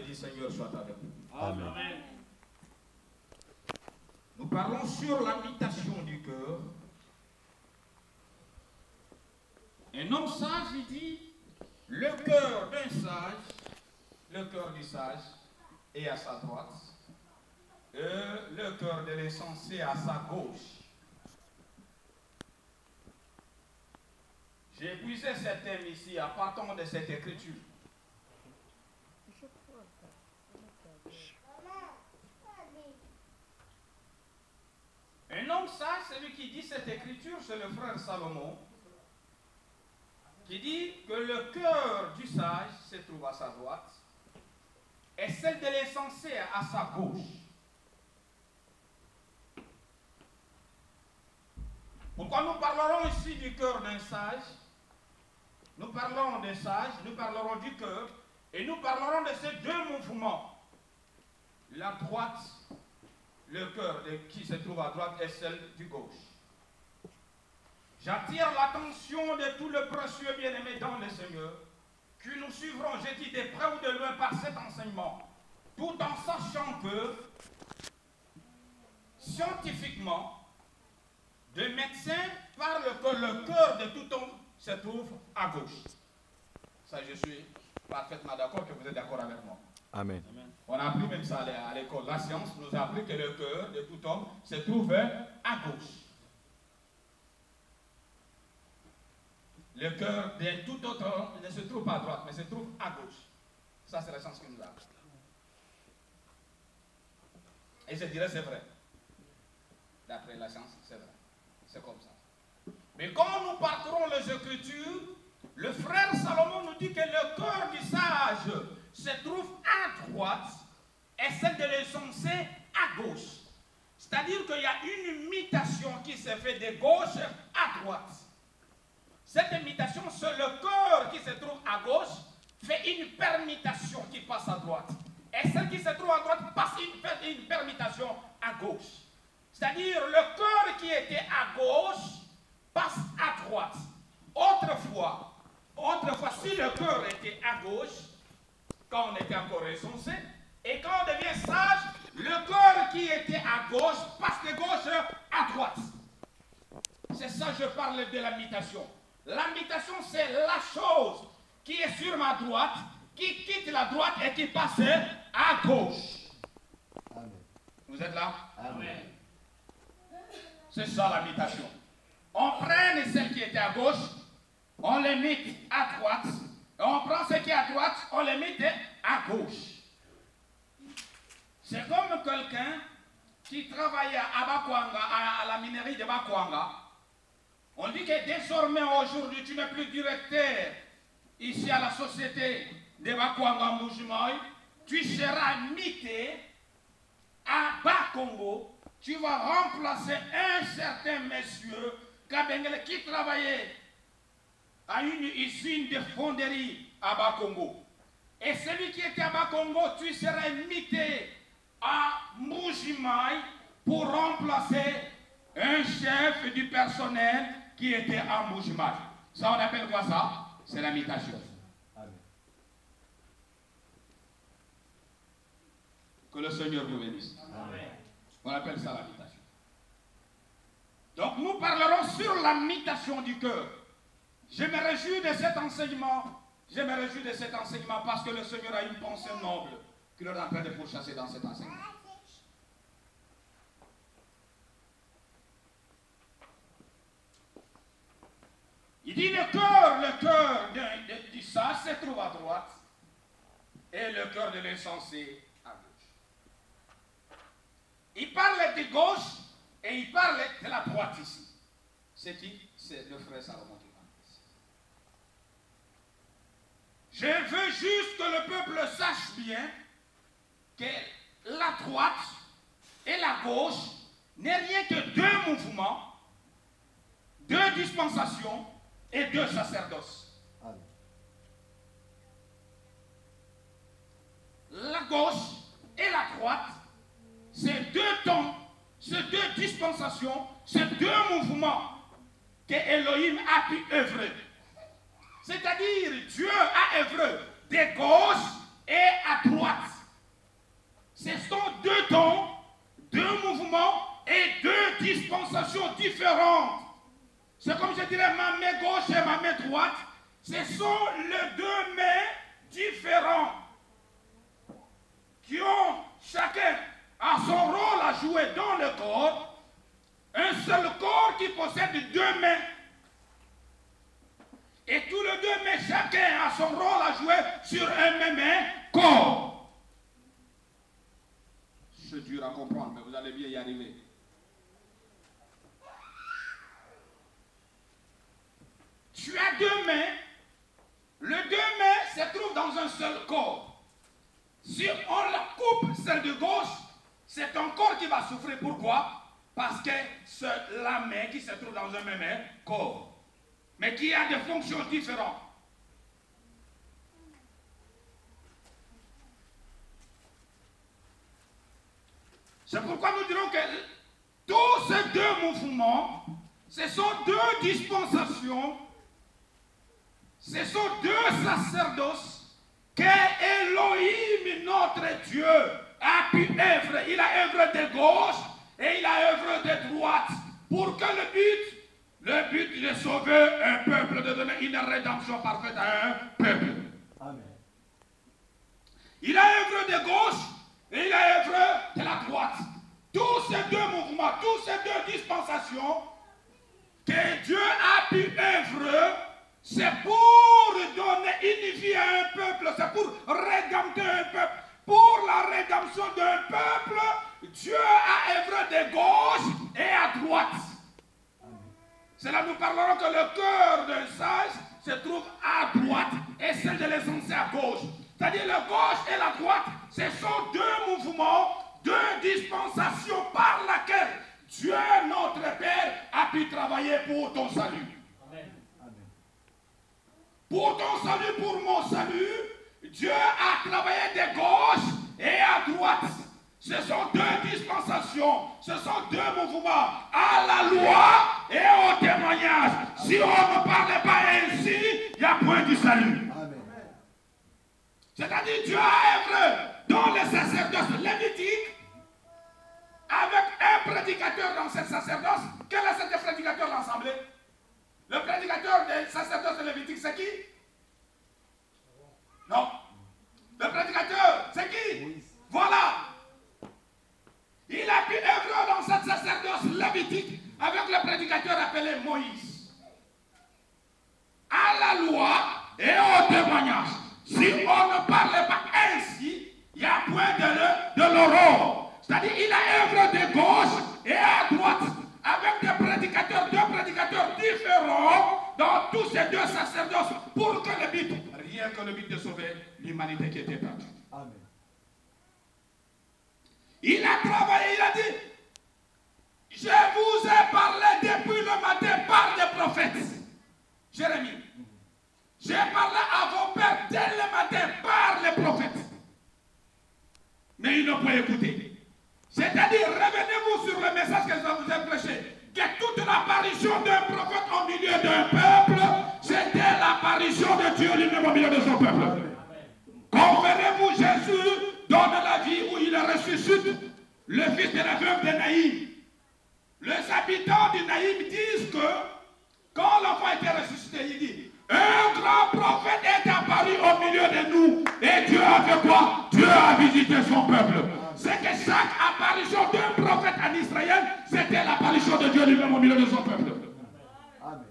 dit Seigneur soit avec nous. Amen. Nous parlons sur la mutation du cœur. Un homme sage, il dit, le cœur d'un sage, le cœur du sage est à sa droite, et le cœur de l'insensé à sa gauche. J'ai épuisé ce thème ici à partir de cette écriture. Un homme sage, celui qui dit cette écriture, c'est le frère Salomon, qui dit que le cœur du sage se trouve à sa droite et celle de l'insensé à sa gauche. Pourquoi nous parlerons ici du cœur d'un sage? Nous parlerons d'un sage, nous parlerons du cœur et nous parlerons de ces deux mouvements. La droite, le cœur qui se trouve à droite et celle du gauche. J'attire l'attention de tout le précieux bien-aimé dans le Seigneur, que nous suivrons, j'ai dit, de près ou de loin par cet enseignement, tout en sachant que, scientifiquement, des médecins parlent que le cœur de tout homme se trouve à gauche. Ça, je suis parfaitement d'accord que vous êtes d'accord avec moi. Amen. On a appris même ça à l'école. La science nous a appris que le cœur de tout homme se trouve à gauche. Le cœur de tout autre homme ne se trouve pas à droite, mais se trouve à gauche. Ça, c'est la science qui nous a appris. Et je dirais c'est vrai. D'après la science, c'est vrai. C'est comme ça. Mais quand nous parcourons les Écritures, le frère Salomon nous dit que le cœur du sage se trouve à droite et celle de l'insensé à gauche. C'est-à-dire qu'il y a une mutation qui se fait de gauche à droite. Cette imitation, c'est le cœur qui se trouve à gauche, fait une permutation qui passe à droite. Et celle qui se trouve à droite fait une permutation à gauche. C'est-à-dire le cœur qui était à gauche passe à droite. Autrefois, si le cœur était à gauche, quand on était encore insensé, et quand on devient sage, le cœur qui était à gauche passe de gauche à droite. C'est ça que je parle de la mutation. La mutation, c'est la chose qui est sur ma droite, qui quitte la droite et qui passe à gauche. Amen. Vous êtes là? Amen. C'est ça la mutation. On prend celle qui était à gauche, on les met à droite, et on prend ce qui est à droite, on les met à gauche. C'est comme quelqu'un qui travaillait à Bakwanga, à la minerie de Bakwanga. On dit que désormais, aujourd'hui, tu n'es plus directeur ici à la société de Bakwanga Moujimaï. Tu seras mité à Bakongo. Tu vas remplacer un certain monsieur Kabengele qui travaillait à une usine de fonderie à Bakongo. Et celui qui était à Bakongo, tu seras mité à Moujimaï pour remplacer un chef du personnel qui était à Moujimaï. Ça, on appelle quoi ça? C'est la mutation. Amen. Que le Seigneur vous bénisse. Amen. On appelle ça la mutation. Donc nous parlerons sur la mutation du cœur. Je me réjouis de cet enseignement. Je me réjouis de cet enseignement parce que le Seigneur a une pensée noble qu'il est en train de pourchasser dans cet enseignement. Il dit le cœur du sage se trouve à droite et le cœur de l'insensé à gauche. Il parle de gauche et il parle de la droite ici. C'est qui? C'est le frère Salomon qui parle ici. Je veux juste que le peuple sache bien que la droite et la gauche n'est rien que deux mouvements, deux dispensations et deux sacerdoces. Amen. La gauche et la droite, c'est deux temps, c'est deux dispensations, c'est deux mouvements que Elohim a pu œuvrer. C'est-à-dire, Dieu a œuvré de gauche et à droite. je dirais ma main gauche et ma main droite, ce sont les deux mains différentes qui ont chacun a son rôle à jouer dans le corps. Un seul corps qui possède deux mains. Et tous les deux mains, chacun a son rôle à jouer sur un même corps. C'est dur à comprendre, mais vous allez bien y arriver. Tu as deux mains. Les deux mains se trouvent dans un seul corps. Si on la coupe, celle de gauche, c'est ton corps qui va souffrir. Pourquoi? Parce que c'est la main qui se trouve dans un même corps, mais qui a des fonctions différentes. C'est pourquoi nous dirons que tous ces deux mouvements, ce sont deux dispensations, ce sont deux sacerdoces que Elohim, notre Dieu, a pu œuvrer. Il a œuvré de gauche et il a œuvré de droite pour que le but de sauver un peuple, de donner une rédemption parfaite à un peuple. Amen. Il a œuvré de gauche et il a œuvré de la droite. Tous ces deux mouvements, toutes ces deux dispensations que Dieu a pu œuvrer, c'est pour donner, unifier un peuple, c'est pour rédempter un peuple. Pour la rédemption d'un peuple, Dieu a œuvré de gauche et à droite. C'est là que nous parlerons que le cœur d'un sage se trouve à droite et celle de l'insensé à gauche. C'est-à-dire la gauche et la droite, ce sont deux mouvements, deux dispensations par laquelle Dieu, notre Père, a pu travailler pour ton salut. Amen. Pour ton salut, pour mon salut, Dieu a travaillé de gauche et à droite. Ce sont deux dispensations, ce sont deux mouvements, à la loi et au témoignage. Si on ne parlait pas ainsi, il n'y a point du salut. C'est-à-dire Dieu a œuvré dans le sacerdoce lévitique avec un prédicateur dans ce sacerdoce. Quel est ce prédicateur de l'assemblée? Le prédicateur des sacerdoces lévitiques, c'est qui? Non. Le prédicateur, c'est qui? Voilà. Il a pu œuvrer dans cette sacerdoce lévitique avec le prédicateur appelé Moïse. À la loi et au témoignage. Si on ne parlait pas ainsi, il y a point de l'aurore. C'est-à-dire il a œuvré de gauche et à droite avec deux prédicateurs différents dans tous ces deux sacerdoces pour que le but, rien que le but de sauver l'humanité qui était perdue. Amen. Il a travaillé, il a dit, je vous ai parlé depuis le matin par les prophètes. Jérémie. J'ai parlé à vos pères dès le matin par les prophètes. Mais ils n'ont pas écouté. C'est-à-dire, revenez-vous sur le message que je vous ai prêché. Que toute l'apparition d'un prophète au milieu d'un peuple, c'était l'apparition de Dieu lui-même au milieu de son peuple. Conférez-vous, Jésus donne la vie où il ressuscite le fils de la veuve de Naïm. Les habitants de Naïm disent que quand l'enfant était ressuscité, il dit, un grand prophète est apparu au milieu de nous. Et Dieu a fait quoi? Dieu a visité son peuple. C'est que chaque apparition d'un prophète en Israël, c'était l'apparition de Dieu lui-même au milieu de son peuple. Amen.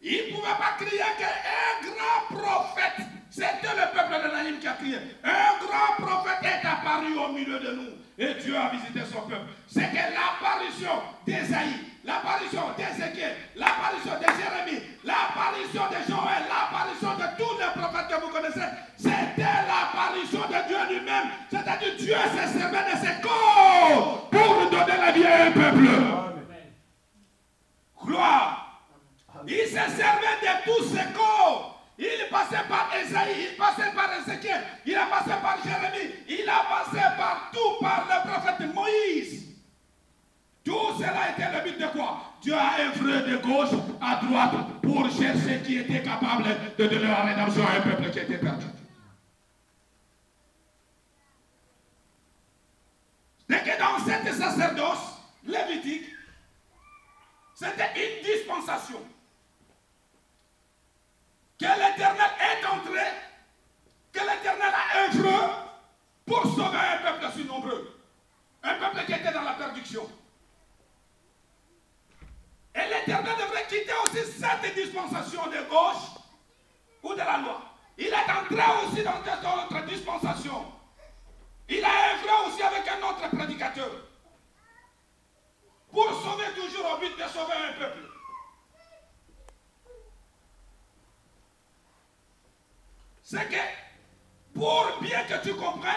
Il ne pouvait pas crier qu'un grand prophète, c'était le peuple de Naïm qui a crié. Un grand prophète est apparu au milieu de nous. Et Dieu a visité son peuple. C'est que l'apparition d'Ésaïe, l'apparition d'Ézéchiel, l'apparition de Jérémie, l'apparition de Joël, l'apparition de tous les prophètes que vous connaissez, c'était l'apparition de Dieu lui-même. C'est-à-dire Dieu s'est servi de ses corps pour donner la vie à un peuple. Amen. Gloire. Il s'est servi de tous ses corps. Il passait par Esaïe, il passait par Ézéchiel, il a passé par Jérémie, il a passé partout par le prophète Moïse. Tout cela était le but de quoi? Dieu a œuvré de gauche à droite pour chercher qui était capable de donner la rédemption à un peuple qui était perdu. Dès que dans cette sacerdoce lévitique, C'était une dispensation. Que l'Éternel est entré, que l'Éternel a œuvré pour sauver un peuple si nombreux. Un peuple qui était dans la perdition. Et l'Éternel devrait quitter aussi cette dispensation de gauche ou de la loi. Il est entré aussi dans cette autre dispensation. Il a œuvré aussi avec un autre prédicateur. Pour sauver toujours au but de sauver un peuple. C'est que, pour bien que tu comprennes,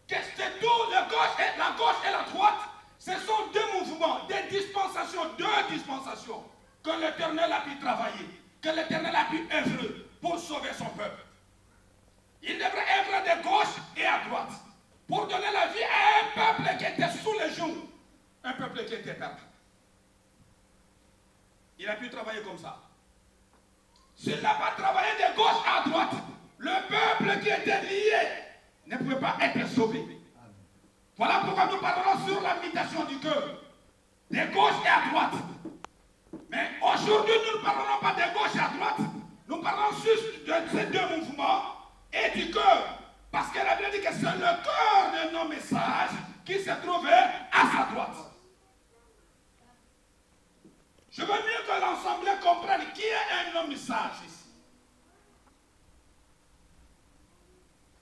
que c'est tout, la gauche et la droite, ce sont deux mouvements, des dispensations, deux dispensations, que l'Éternel a pu travailler, que l'Éternel a pu œuvrer pour sauver son peuple. Il devrait œuvrer de gauche et à droite, pour donner la vie à un peuple qui était sous les genoux, un peuple qui était perdu. Il a pu travailler comme ça. S'il n'a pas travaillé de gauche à droite, le peuple qui était lié ne pouvait pas être sauvé. Voilà pourquoi nous parlerons sur la mutation du cœur, de gauche et à droite. Mais aujourd'hui, nous ne parlerons pas de gauche et à droite, nous parlons juste de ces deux mouvements et du cœur. Parce qu'elle a bien dit que c'est le cœur de nos messages qui se trouvait à sa droite. Je veux mieux que l'ensemble comprenne qui est un homme sage ici.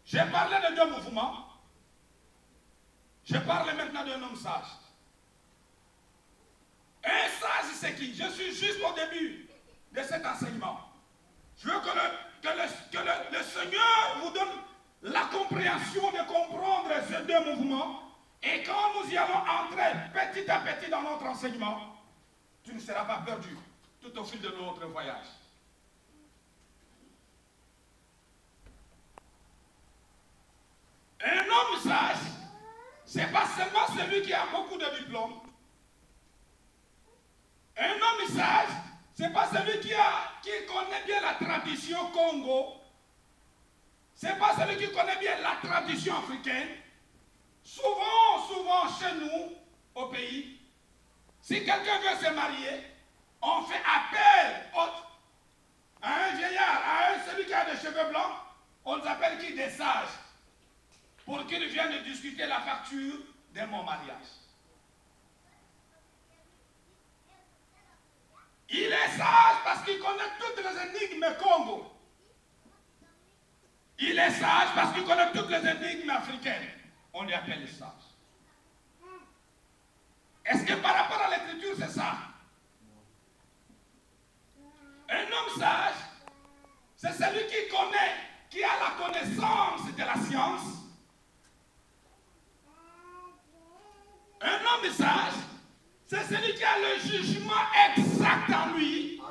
J'ai parlé de deux mouvements. Je parle maintenant d'un homme sage. Un sage, c'est qui? Je suis juste au début de cet enseignement. Je veux que le Seigneur vous donne la compréhension de comprendre ces deux mouvements. Et quand nous y allons entrer petit à petit dans notre enseignement, tu ne seras pas perdu tout au fil de notre voyage. Un homme sage, ce n'est pas seulement celui qui a beaucoup de diplômes. Un homme sage, ce n'est pas celui qui connaît bien la tradition Congo. Ce n'est pas celui qui connaît bien la tradition africaine. Souvent chez nous, au pays, si quelqu'un veut se marier, on fait appel à un vieillard, à celui qui a des cheveux blancs, on les appelle qui? Des sages, pour qu'ils viennent discuter la facture de mon mariage. Il est sage parce qu'il connaît toutes les énigmes Congo. Il est sage parce qu'il connaît toutes les énigmes africaines. On les appelle les sages. Est-ce que par rapport à l'écriture, c'est ça? Un homme sage, c'est celui qui connaît, qui a la connaissance de la science. Un homme sage, c'est celui qui a le jugement exact en lui.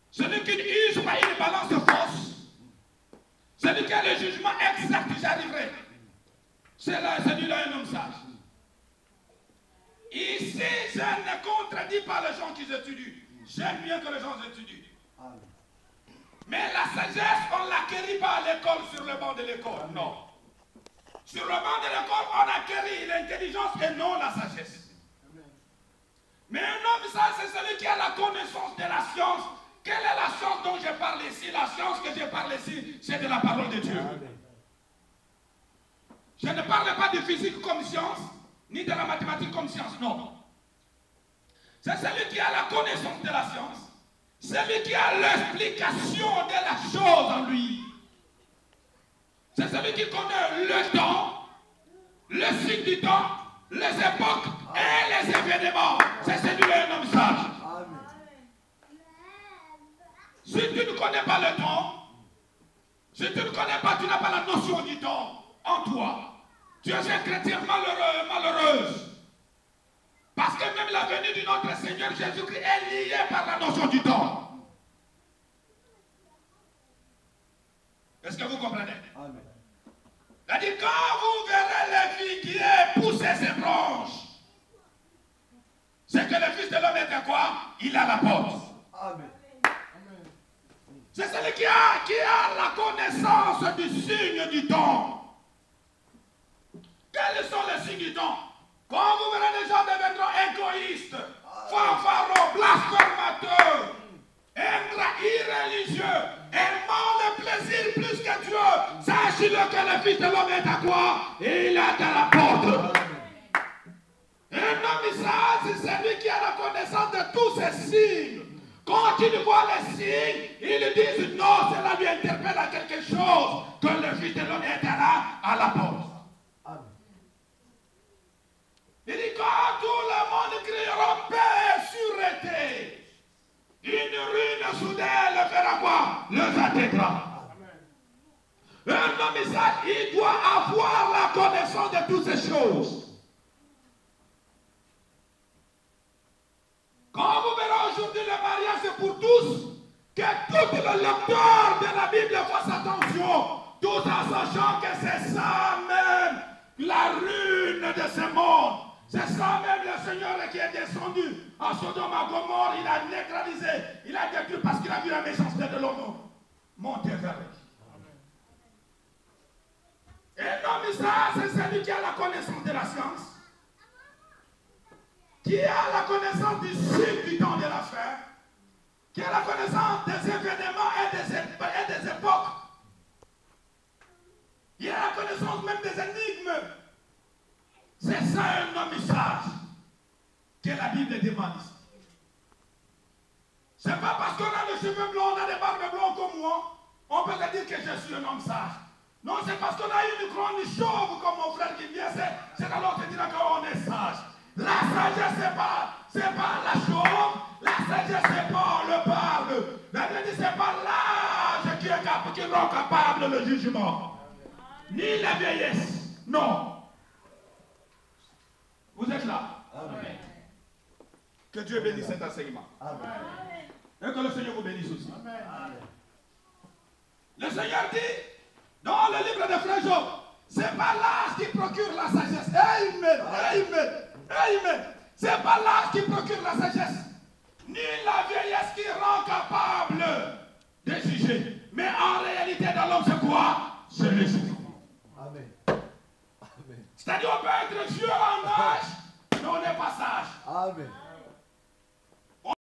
Celui qui n'use pas une balance fausse. Celui qui a le jugement exact, j'arriverai. C'est lui-là un homme sage. Ici, je ne contredis pas les gens qui étudient. J'aime bien que les gens étudient. Mais la sagesse, on ne l'acquérit pas à l'école, sur le banc de l'école. Non. Sur le banc de l'école, on acquérit l'intelligence et non la sagesse. Mais un homme sage, c'est celui qui a la connaissance de la science. Quelle est la science dont je parle ici? La science que je parle ici, c'est de la parole de Dieu. Je ne parle pas de physique comme science, ni de la mathématique comme science, non. C'est celui qui a la connaissance de la science, celui qui a l'explication de la chose en lui. C'est celui qui connaît le temps, le cycle du temps, les époques et les événements. C'est celui-là un homme sage. Si tu ne connais pas le temps, si tu ne connais pas, tu n'as pas la notion du temps en toi. Tu es un chrétien malheureux, malheureuse. Parce que même la venue de notre Seigneur Jésus-Christ est liée par la notion du temps. Est-ce que vous comprenez? Amen. Il a dit, quand vous verrez les figuiers pousser ses branches, c'est que le Fils de l'homme est quoi? Il a la porte. Amen. C'est celui qui a la connaissance du signe du temps. Quels sont les signes du temps? Quand vous verrez les gens deviendront égoïstes, Fils de l'homme est à quoi? Il est à la porte. Un homme sage, c'est celui qui a la connaissance de tous ces signes. Quand il voit les signes, il dit non, cela lui interpelle à quelque chose, que le Fils de l'homme est là à la porte. Amen. Il dit quand tout le monde criera paix et sûreté, une ruine soudaine le fera quoi? Le atteindra. Un homme sage, il doit avoir la connaissance de toutes ces choses. Quand vous verrez aujourd'hui le mariage, c'est pour tous. Que tout le lecteur de la Bible fasse attention, tout en sachant que c'est ça même la ruine de ce monde. C'est ça même le Seigneur qui est descendu à Sodome à Gomorrhe. Il a neutralisé, il a détruit parce qu'il a vu la méchanceté de l'homme monter vers lui. Et l'homme ça, c'est celui qui a la connaissance de la science, qui a la connaissance du cycle du temps de la fin, qui a la connaissance des événements et des époques. Il a la connaissance même des énigmes. C'est ça un homme sage que la Bible demande ici. C'est pas parce qu'on a les cheveux blancs, on a des barbes blancs comme moi, on peut te dire que je suis un homme sage. Non, c'est parce qu'on a une grande chauve comme mon frère qui vient, c'est alors que dira qu'on est sage. La sagesse, c'est pas la chauve, la sagesse, c'est pas le barbe. La Bible dit, c'est pas l'âge qui rend capable le jugement. Ni la vieillesse. Non. Vous êtes là. Amen. Que Dieu bénisse cet enseignement. Amen. Et que le Seigneur vous bénisse aussi. Amen. Le Seigneur dit, dans le livre de Frère Job, c'est pas l'âge qui procure la sagesse. Amen. Amen. Amen. C'est pas l'âge qui procure la sagesse, ni la vieillesse qui rend capable de juger. Mais en réalité, dans l'homme, c'est quoi? C'est l'esprit. Amen. Amen. C'est-à-dire, on peut être vieux en âge, mais on n'est pas sage. Amen.